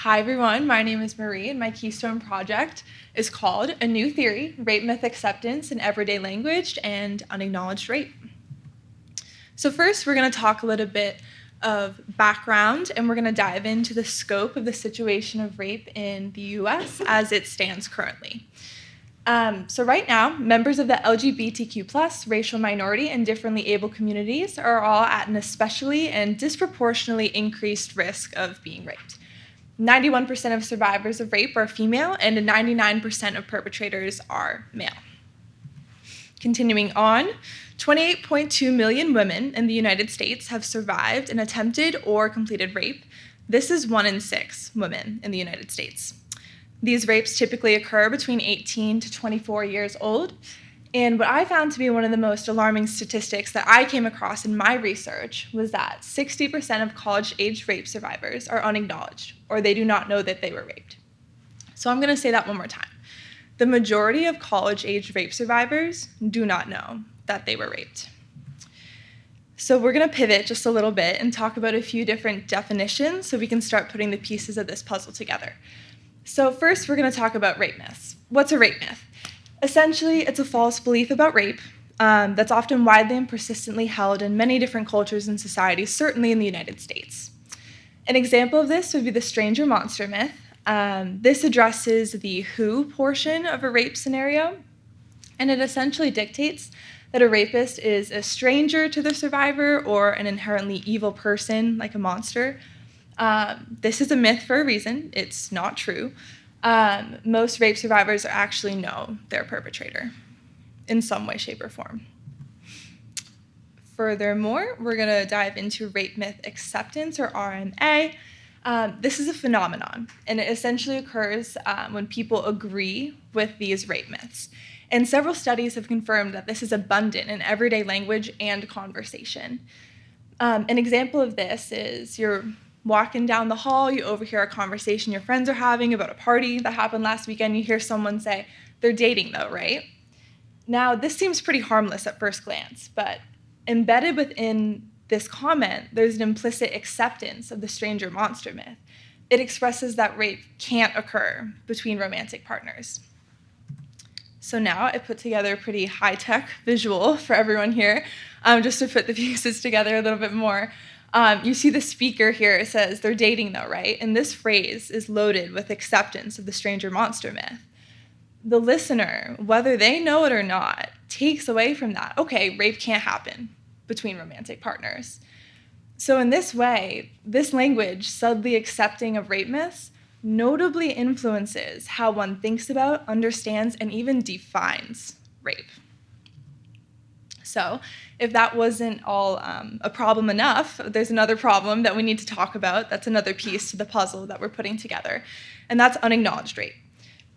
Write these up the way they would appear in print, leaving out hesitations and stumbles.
Hi everyone, my name is Marie and my Keystone project is called A New Theory, Rape Myth Acceptance in Everyday Language and Unacknowledged Rape. So first we're going to talk a little bit of background and we're going to dive into the scope of the situation of rape in the US as it stands currently. So right now, members of the LGBTQ+, racial minority, and differently able communities are all at an especially and disproportionately increased risk of being raped. 91% of survivors of rape are female, and 99% of perpetrators are male. Continuing on, 28.2 million women in the United States have survived an attempted or completed rape. This is 1 in 6 women in the United States. These rapes typically occur between 18 to 24 years old. And what I found to be one of the most alarming statistics that I came across in my research was that 60% of college-age rape survivors are unacknowledged, or they do not know that they were raped. So I'm going to say that one more time. The majority of college-age rape survivors do not know that they were raped. So we're going to pivot just a little bit and talk about a few different definitions so we can start putting the pieces of this puzzle together. So first, we're going to talk about rape myths. What's a rape myth? Essentially, it's a false belief about rape that's often widely and persistently held in many different cultures and societies, certainly in the United States. An example of this would be the stranger monster myth. This addresses the who portion of a rape scenario, and it essentially dictates that a rapist is a stranger to the survivor or an inherently evil person like a monster. This is a myth for a reason. It's not true. Most rape survivors actually know their perpetrator in some way, shape, or form. Furthermore, we're going to dive into rape myth acceptance, or RMA. This is a phenomenon, and it essentially occurs when people agree with these rape myths. And several studies have confirmed that this is abundant in everyday language and conversation. An example of this is you're walking down the hall, you overhear a conversation your friends are having about a party that happened last weekend. You hear someone say, "They're dating though, right?" Now, this seems pretty harmless at first glance, but embedded within this comment, there's an implicit acceptance of the stranger monster myth. It expresses that rape can't occur between romantic partners. So now I put together a pretty high-tech visual for everyone here, just to put the pieces together a little bit more. You see the speaker here, it says, "They're dating though, right?" And this phrase is loaded with acceptance of the stranger monster myth. The listener, whether they know it or not, takes away from that, okay, rape can't happen between romantic partners. So in this way, this language, subtly accepting of rape myths, notably influences how one thinks about, understands, and even defines rape. So if that wasn't all a problem enough, there's another problem that we need to talk about. That's another piece to the puzzle that we're putting together, and that's unacknowledged rape.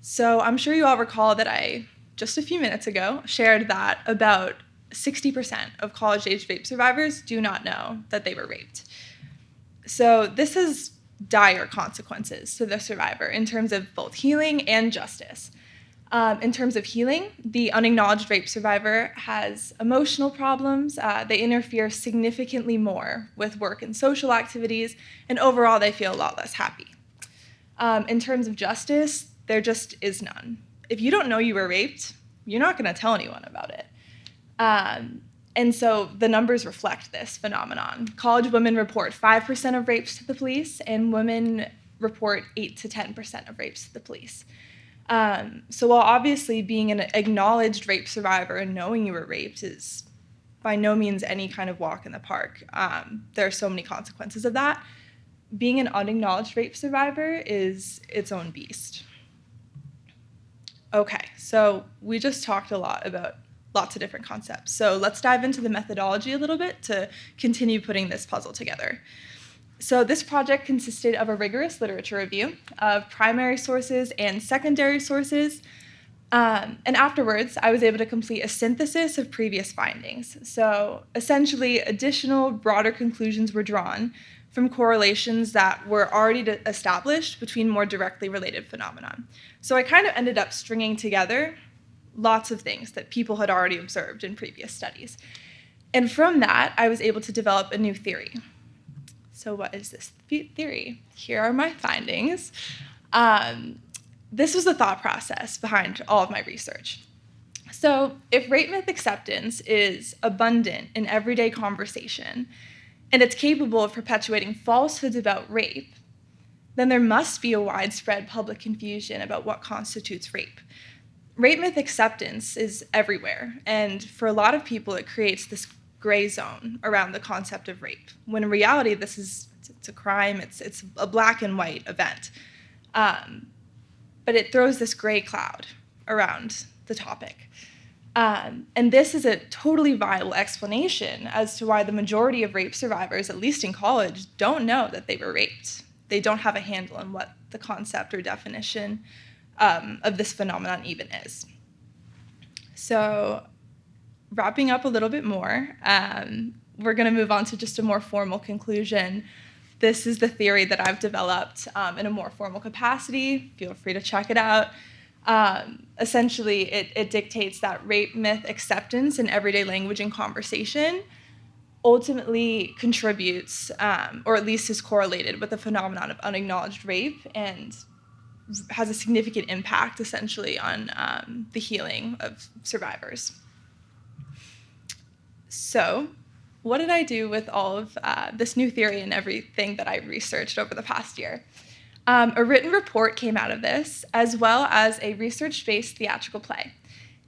So I'm sure you all recall that I, just a few minutes ago, shared that about 60% of college-age rape survivors do not know that they were raped. So this has dire consequences to the survivor in terms of both healing and justice. In terms of healing, the unacknowledged rape survivor has emotional problems. They interfere significantly more with work and social activities, and overall they feel a lot less happy. In terms of justice, there just is none. If you don't know you were raped, you're not going to tell anyone about it. And so the numbers reflect this phenomenon. College women report 5% of rapes to the police, and women report 8 to 10% of rapes to the police. So while obviously being an acknowledged rape survivor and knowing you were raped is by no means any kind of walk in the park, there are so many consequences of that. Being an unacknowledged rape survivor is its own beast. Okay, so we just talked a lot about lots of different concepts. So let's dive into the methodology a little bit to continue putting this puzzle together. So this project consisted of a rigorous literature review of primary sources and secondary sources. And afterwards, I was able to complete a synthesis of previous findings. So essentially, additional broader conclusions were drawn from correlations that were already established between more directly related phenomena. So I kind of ended up stringing together lots of things that people had already observed in previous studies. And from that, I was able to develop a new theory. So what is this theory? Here are my findings. This was the thought process behind all of my research. So if rape myth acceptance is abundant in everyday conversation, and it's capable of perpetuating falsehoods about rape, then there must be a widespread public confusion about what constitutes rape. Rape myth acceptance is everywhere, and for a lot of people, it creates this gray zone around the concept of rape, when in reality, it's a crime, it's a black and white event. But it throws this gray cloud around the topic. And this is a totally viable explanation as to why the majority of rape survivors, at least in college, don't know that they were raped. They don't have a handle on what the concept or definition of this phenomenon even is. So wrapping up a little bit more, we're going to move on to just a more formal conclusion. This is the theory that I've developed in a more formal capacity. Feel free to check it out. Essentially, it dictates that rape myth acceptance in everyday language and conversation ultimately contributes, or at least is correlated with the phenomenon of unacknowledged rape and has a significant impact, essentially, on the healing of survivors. So, what did I do with all of this new theory and everything that I researched over the past year? A written report came out of this, as well as a research-based theatrical play.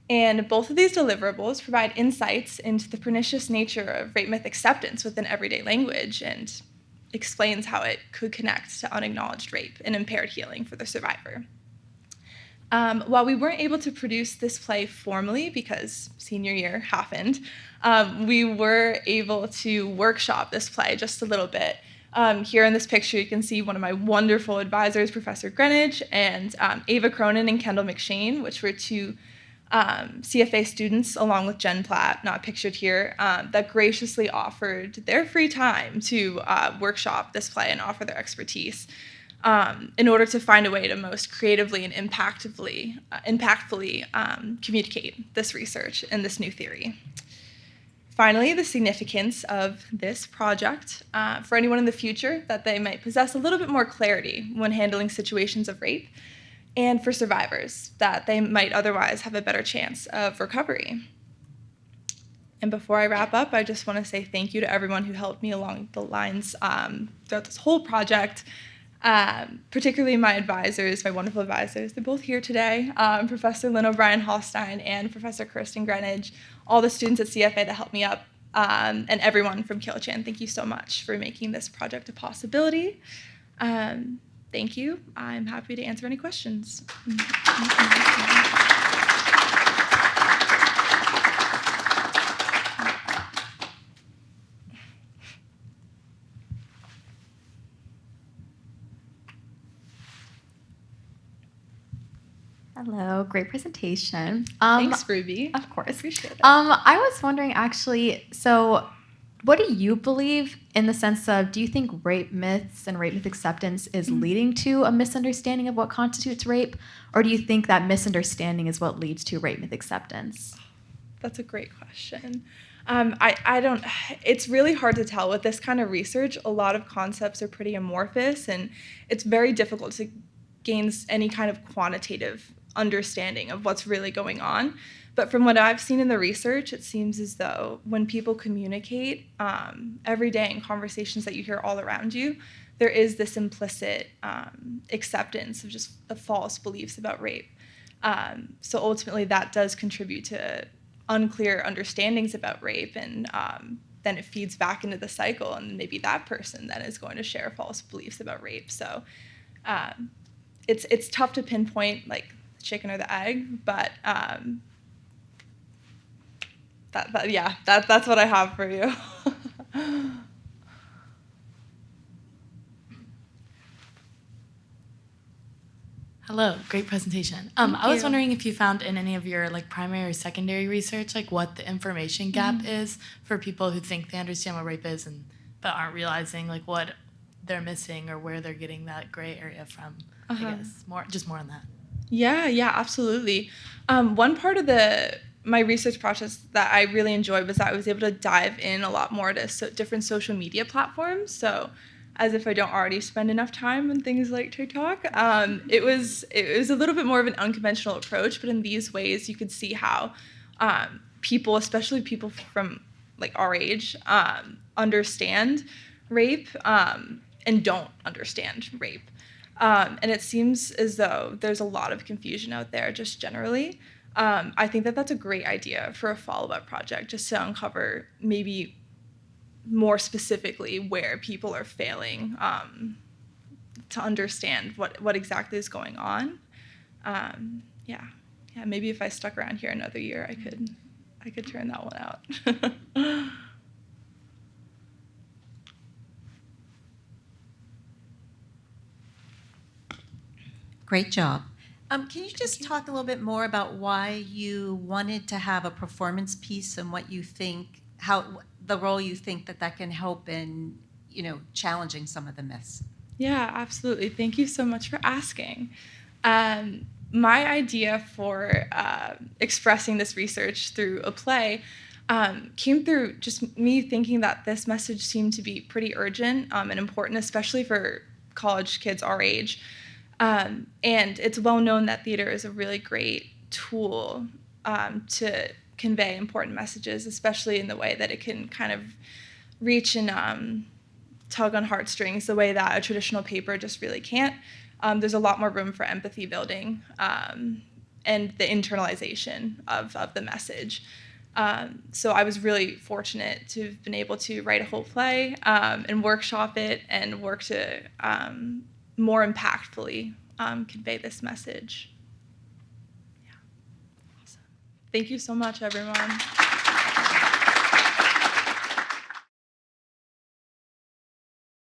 And both of these deliverables provide insights into the pernicious nature of rape myth acceptance within everyday language and explains how it could connect to unacknowledged rape and impaired healing for the survivor. While we weren't able to produce this play formally because senior year happened, we were able to workshop this play just a little bit. Here in this picture, you can see one of my wonderful advisors, Professor Greenwich, and Ava Cronin and Kendall McShane, which were two CFA students, along with Jen Platt, not pictured here, that graciously offered their free time to workshop this play and offer their expertise in order to find a way to most creatively and impactfully communicate this research and this new theory. Finally, the significance of this project for anyone in the future, that they might possess a little bit more clarity when handling situations of rape, and for survivors, that they might otherwise have a better chance of recovery. And before I wrap up, I just want to say thank you to everyone who helped me along the lines throughout this whole project, particularly my advisors, my wonderful advisors. They're both here today, Professor Lynn O'Brien Hallstein and Professor Kirsten Greenwich, all the students at CFA that helped me up, and everyone from Kilachand. Thank you so much for making this project a possibility. Thank you. I'm happy to answer any questions. Hello, great presentation. Thanks, Ruby. Of course. Appreciate it. I was wondering, actually, so what do you believe in the sense of, do you think rape myths and rape myth acceptance is leading to a misunderstanding of what constitutes rape, or do you think that misunderstanding is what leads to rape myth acceptance? That's a great question. I don't, it's really hard to tell with this kind of research. A lot of concepts are pretty amorphous, and it's very difficult to gain any kind of quantitative understanding of what's really going on. But from what I've seen in the research, it seems as though when people communicate every day in conversations that you hear all around you, there is this implicit acceptance of just the false beliefs about rape. So ultimately, that does contribute to unclear understandings about rape, and then it feeds back into the cycle, and maybe that person then is going to share false beliefs about rape. So it's tough to pinpoint, like, the chicken or the egg, but that's what I have for you. Hello, great presentation. I was wondering if you found in any of your primary or secondary research what the information gap is for people who think they understand what rape is but aren't realizing what they're missing or where they're getting that gray area from. I guess more on that. Yeah, absolutely. One part of my research process that I really enjoyed was that I was able to dive in a lot more to different social media platforms. So as if I don't already spend enough time on things like TikTok. It was a little bit more of an unconventional approach, but in these ways you could see how people, especially people from like our age, understand rape and don't understand rape. And it seems as though there's a lot of confusion out there just generally. I think that that's a great idea for a follow-up project, just to uncover maybe more specifically where people are failing to understand what exactly is going on. Yeah, maybe if I stuck around here another year, I could turn that one out. Great job. Can you just talk a little bit more about why you wanted to have a performance piece and what you think, how the role you think that can help in, challenging some of the myths? Yeah, absolutely. Thank you so much for asking. My idea for expressing this research through a play came through just me thinking that this message seemed to be pretty urgent and important, especially for college kids our age. And it's well known that theater is a really great tool to convey important messages, especially in the way that it can kind of reach and tug on heartstrings the way that a traditional paper just really can't. There's a lot more room for empathy building and the internalization of the message. So I was really fortunate to have been able to write a whole play and workshop it and work to more impactfully convey this message. Yeah, awesome. Thank you so much, everyone.